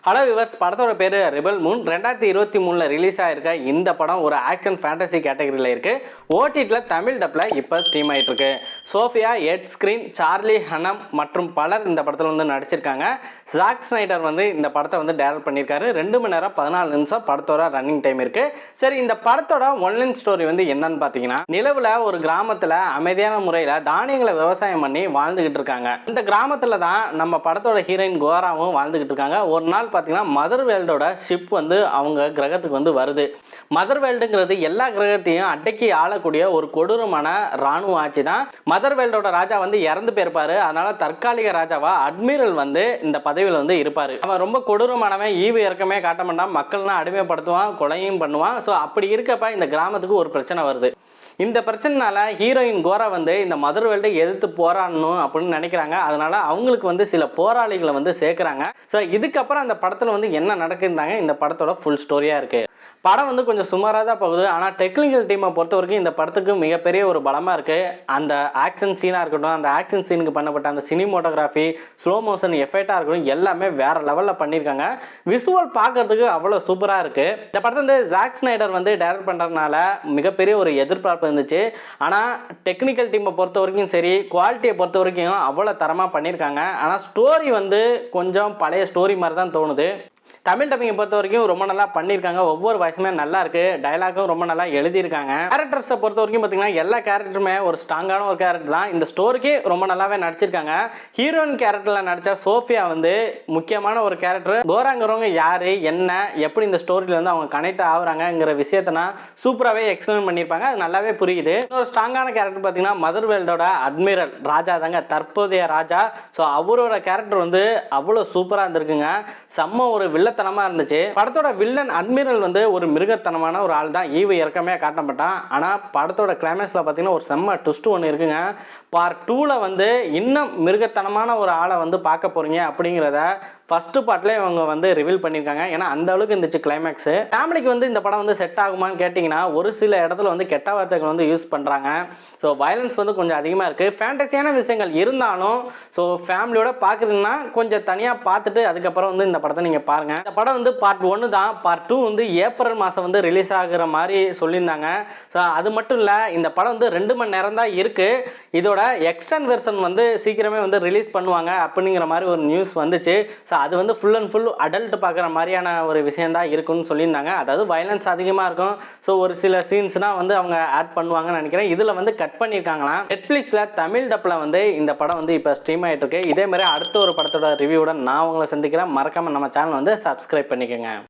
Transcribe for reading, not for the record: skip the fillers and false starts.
Hello viewers, படத்தோட பேர் rebel Moon. 2023 release ஆயிருக்க இந்த படம் ஒரு ஆக்ஷன் ஃபேண்டசி கேட்டகரியில் இருக்கு. ஓடிடியில் தமிழ் டப்பில் இப்போ ஸ்ட்ரீம் ஆகிட்டு இருக்கு. சோஃபியா, எட் ஸ்கிரீன், சார்லி ஹனம் மற்றும் பலர் இந்த படத்தில் வந்து நடிச்சிருக்காங்க. ஜாக் ஸ்னைடர் வந்து இந்த படத்தை வந்து டைரக்ட் பண்ணியிருக்காரு. 2 மணி நேரம் 14 நிமிஷம் படத்தோட ரன்னிங் டைம் இருக்கு. சரி, இந்த படத்தோட ஒன்லைன் ஸ்டோரி வந்து என்னன்னு பார்த்தீங்கன்னா, நிலவுல ஒரு கிராமத்தில் அமைதியான முறையில் தானியங்களை விவசாயம் பண்ணி வாழ்ந்துகிட்டு இருக்காங்க. இந்த கிராமத்தில் தான் நம்ம படத்தோட ஹீரோயின் கோராவும் வாழ்ந்துகிட்டு இருக்காங்க. ஒரு நாள் பார்த்தீங்கன்னா மதர் வேர்ல்டோட ஷிப் வந்து அவங்க கிரகத்துக்கு வந்து வருது. மதர் வேர்ல்டுங்கிறது எல்லா கிரகத்தையும் அடக்கி ஆளக்கூடிய ஒரு கொடூரமான ராணுவ ஆட்சி தான். மதர் வேர்ல்டோட ராஜா வந்து இறந்து போயிருப்பாரு. அதனால தற்காலிக ராஜாவா அட்மிரல் வந்து இந்த பதவியில் வந்து இருப்பாரு. அவன் ரொம்ப கொடூரமானவன், ஈவு இறக்கமே காட்ட மாட்டான், மக்கள்லாம் அடிமைப்படுத்துவான், கொலையும் பண்ணுவான். ஸோ அப்படி இருக்கப்ப இந்த கிராமத்துக்கு ஒரு பிரச்சனை வருது. இந்த பிரச்சனைனால ஹீரோயின் கோரா வந்து இந்த மதர் வேர்ல்டை எதிர்த்து போராடணும் அப்படின்னு நினைக்கிறாங்க. அதனால அவங்களுக்கு வந்து சில போராளிகளை வந்து சேர்க்குறாங்க. ஸோ இதுக்கப்புறம் அந்த படத்தில் வந்து என்ன நடக்குதுந்தாங்க இந்த படத்தோட ஃபுல் ஸ்டோரியாக இருக்குது. படம் வந்து கொஞ்சம் சுமாராக தான் போகுது. ஆனால் டெக்னிக்கல் டீமை பொறுத்த வரைக்கும் இந்த படத்துக்கு மிகப்பெரிய ஒரு பலமாக இருக்குது. அந்த ஆக்ஷன் சீனாக இருக்கட்டும், அந்த ஆக்ஷன் சீனுக்கு பண்ணப்பட்ட அந்த சினிமோட்டோகிராஃபி, ஸ்லோ மோஷன் எஃபெக்டாக இருக்கட்டும், எல்லாமே வேறு லெவலில் பண்ணியிருக்காங்க. விசுவல் பார்க்கறதுக்கு அவ்வளோ சூப்பராக இருக்குது. இந்த படத்தை வந்து ஜாக் ஸ்னைடர் வந்து டைரக்ட் பண்ணுறதுனால மிகப்பெரிய ஒரு எதிர்பார்ப்பு இருந்துச்சு. ஆனால் டெக்னிக்கல் டீமை பொறுத்த வரைக்கும் சரி, குவாலிட்டியை பொறுத்த வரைக்கும் அவ்வளோ தரமாக பண்ணியிருக்காங்க. ஆனால் ஸ்டோரி வந்து கொஞ்சம் பழைய ஸ்டோரி மாதிரி தான் தோணுது. தமிழ் டப்பிங்கை பொறுத்த வரைக்கும் ரொம்ப நல்லா பண்ணியிருக்காங்க. ஒவ்வொரு வாய்ஸுமே நல்லா இருக்கு. டயலாகும் ரொம்ப நல்லா எழுதியிருக்காங்க. கேரக்டர்ஸை பொறுத்த வரைக்கும் பார்த்தீங்கன்னா எல்லா கேரக்டருமே ஒரு ஸ்ட்ராங்கான ஒரு கேரக்டர் தான். இந்த ஸ்டோரிக்கு ரொம்ப நல்லாவே நடிச்சிருக்காங்க. ஹீரோயின் கேரக்டரில் நடித்த சோஃபியா வந்து முக்கியமான ஒரு கேரக்டர். கோராங்கிறவங்க யாரு, என்ன, எப்படி இந்த ஸ்டோரியில் வந்து அவங்க கனெக்ட் ஆகுறாங்கிற விஷயத்தனா சூப்பராகவே எக்ஸ்பிளைன் பண்ணியிருப்பாங்க. அது நல்லாவே புரியுது. ஒரு ஸ்ட்ராங்கான கேரக்டர் பார்த்தீங்கன்னா மதர் வேர்ல்டோட அட்மிரல் ராஜா தாங்க, தற்போதைய ராஜா. ஸோ அவரோட கேரக்டர் வந்து அவ்வளோ சூப்பராக இருந்திருக்குங்க. செம்ம ஒரு வில்லத்தனமா இருந்துச்சு. படத்தோட வில்லன் அட்மிரல் வந்து ஒரு மிருகத்தனமான ஒரு ஆள் தான். ஈவு இறக்கமே காட்டப்பட்டான். ஆனா படத்தோட கிளைமேக்ஸ்ல பாத்தீங்கன்னா ஒரு செம்ம ட்விஸ்ட் ஒன்று இருக்குங்க. பார்ட் 2ல வந்து இன்னும் மிருகத்தனமான ஒரு ஆளை வந்து பார்க்க போறீங்க அப்படிங்கிறத ஃபர்ஸ்ட் பார்ட்ல இவங்க வந்து ரிவீல் பண்ணியிருக்காங்க. ஏன்னா அந்த அளவுக்கு இருந்துச்சு கிளைமேக்ஸ். ஃபேமிலிக்கு வந்து இந்த படம் வந்து செட் ஆகுமான்னு கேட்டிங்கன்னா ஒரு சில இடத்துல வந்து கெட்ட வார்த்தைகள் வந்து யூஸ் பண்ணுறாங்க. ஸோ வயலன்ஸ் வந்து கொஞ்சம் அதிகமாக இருக்குது. ஃபேண்டசியான விஷயங்கள் இருந்தாலும் ஸோ ஃபேமிலியோட பார்க்குறீங்கன்னா கொஞ்சம் தனியாக பார்த்துட்டு அதுக்கப்புறம் வந்து இந்த படத்தை நீங்கள் பாருங்கள். இந்த படம் வந்து பார்ட் 1 தான். பார்ட் 2 வந்து ஏப்ரல் மாதம் வந்து ரிலீஸ் ஆகுற மாதிரி சொல்லியிருந்தாங்க. ஸோ அது மட்டும் இல்லை, இந்த படம் வந்து 2 மணி நேரம் தான் இருக்குது. இதோட எக்ஸ்டெண்ட் வெர்ஷன் வந்து சீக்கிரமே வந்து ரிலீஸ் பண்ணுவாங்க அப்படிங்கிற மாதிரி ஒரு நியூஸ் வந்துச்சு. ஸோ அது வந்து ஃபுல் அண்ட் ஃபுல் அடல்ட் பார்க்குற மாதிரியான ஒரு விஷயம் தான் இருக்குன்னு சொல்லியிருந்தாங்க. அதாவது வயலன்ஸ் அதிகமாக இருக்கும். ஸோ ஒரு சில சீன்ஸ்னால் வந்து அவங்க ஆட் பண்ணுவாங்கன்னு நினைக்கிறேன். இதில் வந்து கட் பண்ணியிருக்காங்களாம். நெட்ஃப்ளிக்ஸில் தமிழ் டப்பில் வந்து இந்த படம் வந்து இப்போ ஸ்ட்ரீம் ஆகிட்டு இருக்கு. இதே மாதிரி அடுத்த ஒரு படத்தோட ரிவ்யூவுடன் நான் உங்களை சந்திக்கிறேன். மறக்காமல் நம்ம சேனல் வந்து சப்ஸ்கிரைப் பண்ணிக்கோங்க.